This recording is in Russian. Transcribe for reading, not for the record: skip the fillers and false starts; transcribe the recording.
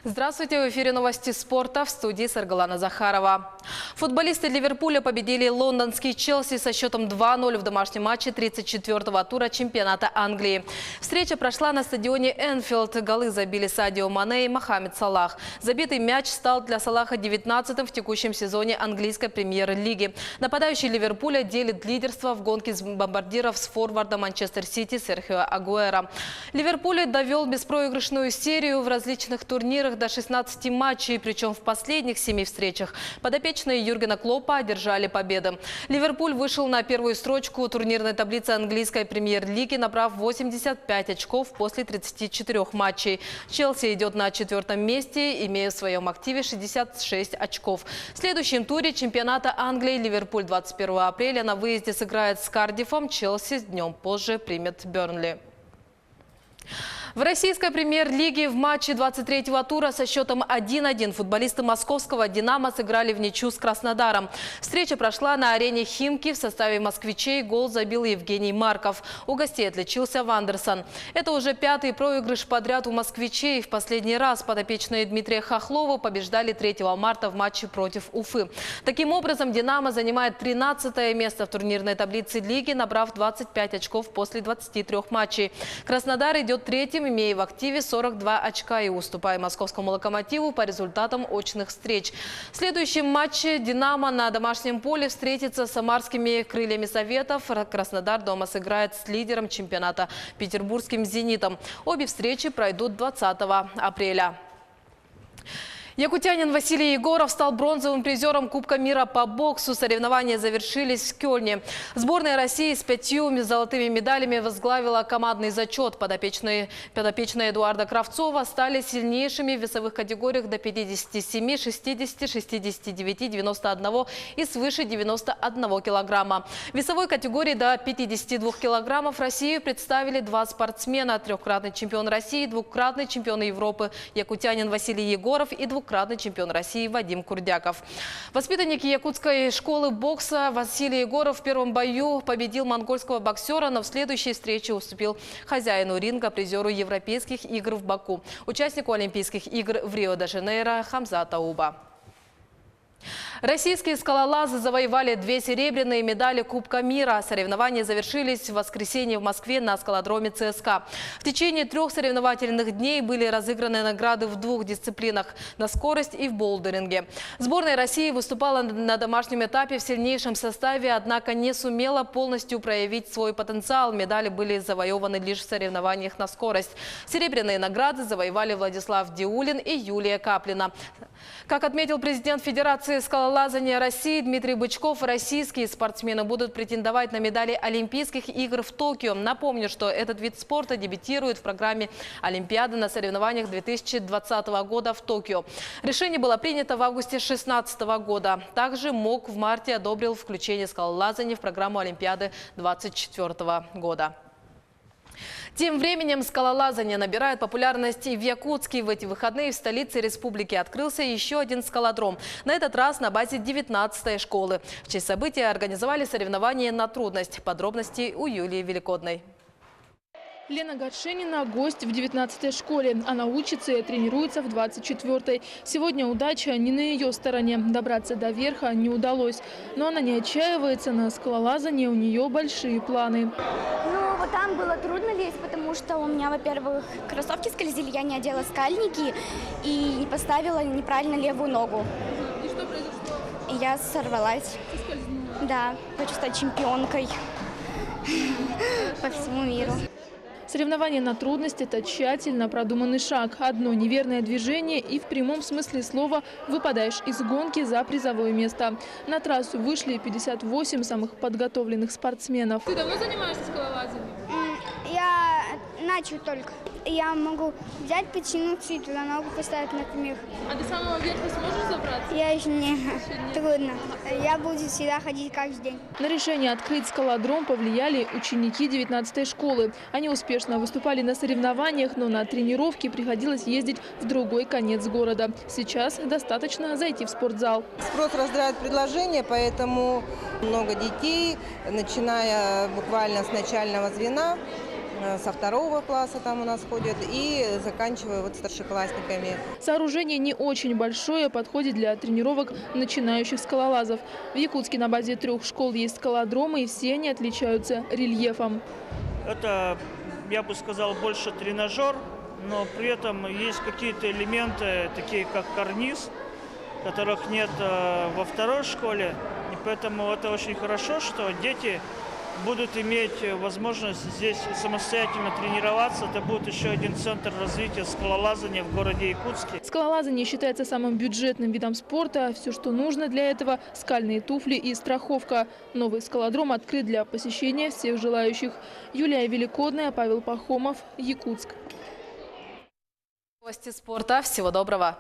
Здравствуйте, в эфире новости спорта, в студии Саргалана Захарова. Футболисты Ливерпуля победили лондонский Челси со счетом 2-0 в домашнем матче 34-го тура чемпионата Англии. Встреча прошла на стадионе Энфилд. Голы забили Садио Мане и Мохаммед Салах. Забитый мяч стал для Салаха 19-м в текущем сезоне английской премьер-лиги. Нападающий Ливерпуля делит лидерство в гонке с бомбардиров с форварда Манчестер Сити Серхио Агуэро. Ливерпуль довел беспроигрышную серию в различных турнирах до 16 матчей, причем в последних 7 встречах подопечные Юргена Клоппа одержали победы. Ливерпуль вышел на первую строчку турнирной таблицы английской премьер-лиги, набрав 85 очков после 34 матчей. Челси идет на 4-м месте, имея в своем активе 66 очков. В следующем туре чемпионата Англии Ливерпуль 21 апреля на выезде сыграет с Кардифом, Челси днем позже примет Бернли. В российской премьер-лиге в матче 23-го тура со счетом 1-1 футболисты московского «Динамо» сыграли в ничью с Краснодаром. Встреча прошла на арене «Химки». В составе москвичей гол забил Евгений Марков. У гостей отличился Вандерсон. Это уже 5-й проигрыш подряд у москвичей. В последний раз подопечные Дмитрия Хохлова побеждали 3 марта в матче против Уфы. Таким образом, «Динамо» занимает 13-е место в турнирной таблице лиги, набрав 25 очков после 23 матчей. Краснодар идет третьим, имея в активе 42 очка и уступая московскому «Локомотиву» по результатам очных встреч. В следующем матче «Динамо» на домашнем поле встретится с самарскими «Крыльями Советов». Краснодар дома сыграет с лидером чемпионата петербургским «Зенитом». Обе встречи пройдут 20 апреля. Якутянин Василий Егоров стал бронзовым призером Кубка мира по боксу. Соревнования завершились в Кёльне. Сборная России с 5 золотыми медалями возглавила командный зачет. Подопечные Эдуарда Кравцова стали сильнейшими в весовых категориях до 57, 60, 69, 91 и свыше 91 килограмма. В весовой категории до 52 килограммов Россию представили 2 спортсмена. Трехкратный чемпион России, двукратный чемпион Европы якутянин Василий Егоров и двукратный чемпион России Вадим Курдяков. Воспитанник якутской школы бокса Василий Егоров в первом бою победил монгольского боксера, но в следующей встрече уступил хозяину ринга, призеру Европейских игр в Баку, участнику Олимпийских игр в Рио-де-Жанейро Хамзата Уба. Российские скалолазы завоевали 2 серебряные медали Кубка мира. Соревнования завершились в воскресенье в Москве на скалодроме ЦСКА. В течение 3 соревновательных дней были разыграны награды в 2 дисциплинах – на скорость и в болдеринге. Сборная России выступала на домашнем этапе в сильнейшем составе, однако не сумела полностью проявить свой потенциал. Медали были завоеваны лишь в соревнованиях на скорость. Серебряные награды завоевали Владислав Диулин и Юлия Каплина. Как отметил президент Федерации скалолазания России Дмитрий Бычков, российские спортсмены будут претендовать на медали Олимпийских игр в Токио. Напомню, что этот вид спорта дебютирует в программе Олимпиады на соревнованиях 2020 года в Токио. Решение было принято в августе 2016 года. Также МОК в марте одобрил включение скалолазания в программу Олимпиады 2024 года. Тем временем скалолазание набирает популярность и в Якутске. В эти выходные в столице республики открылся еще один скалодром. На этот раз на базе 19-й школы. В честь события организовали соревнования на трудность. Подробности у Юлии Великодной. Лена Горшенина – гость в 19-й школе. Она учится и тренируется в 24-й. Сегодня удача не на ее стороне. Добраться до верха не удалось. Но она не отчаивается. На скалолазание у нее большие планы. Вот там было трудно лезть, потому что у меня, во-первых, кроссовки скользили, я не одела скальники и поставила неправильно левую ногу. И что произошло? И я сорвалась. Да, хочу стать чемпионкой по всему миру. Соревнование на трудность – это тщательно продуманный шаг. Одно неверное движение и в прямом смысле слова выпадаешь из гонки за призовое место. На трассу вышли 58 самых подготовленных спортсменов. Ты давно занимаешься скалолазанием? Я начал только. Я могу взять, потянуться и туда ногу поставить, например. А до самого верха сможешь забраться? Я еще не. Трудно. Я буду всегда ходить каждый день. На решение открыть скалодром повлияли ученики 19-й школы. Они успешно выступали на соревнованиях, но на тренировки приходилось ездить в другой конец города. Сейчас достаточно зайти в спортзал. Спрос раздирает предложение, поэтому много детей, начиная буквально с начального звена, со 2 класса там у нас ходят, и заканчивая вот старшеклассниками. Сооружение не очень большое, подходит для тренировок начинающих скалолазов. В Якутске на базе 3 школ есть скалодромы, и все они отличаются рельефом. Это, я бы сказал, больше тренажер, но при этом есть какие-то элементы, такие как карниз, которых нет во 2 школе. И поэтому это очень хорошо, что дети будут иметь возможность здесь самостоятельно тренироваться. Это будет еще один центр развития скалолазания в городе Якутске. Скалолазание считается самым бюджетным видом спорта. Все, что нужно для этого – скальные туфли и страховка. Новый скалодром открыт для посещения всех желающих. Юлия Великодная, Павел Пахомов, Якутск. Новости спорта. Всего доброго.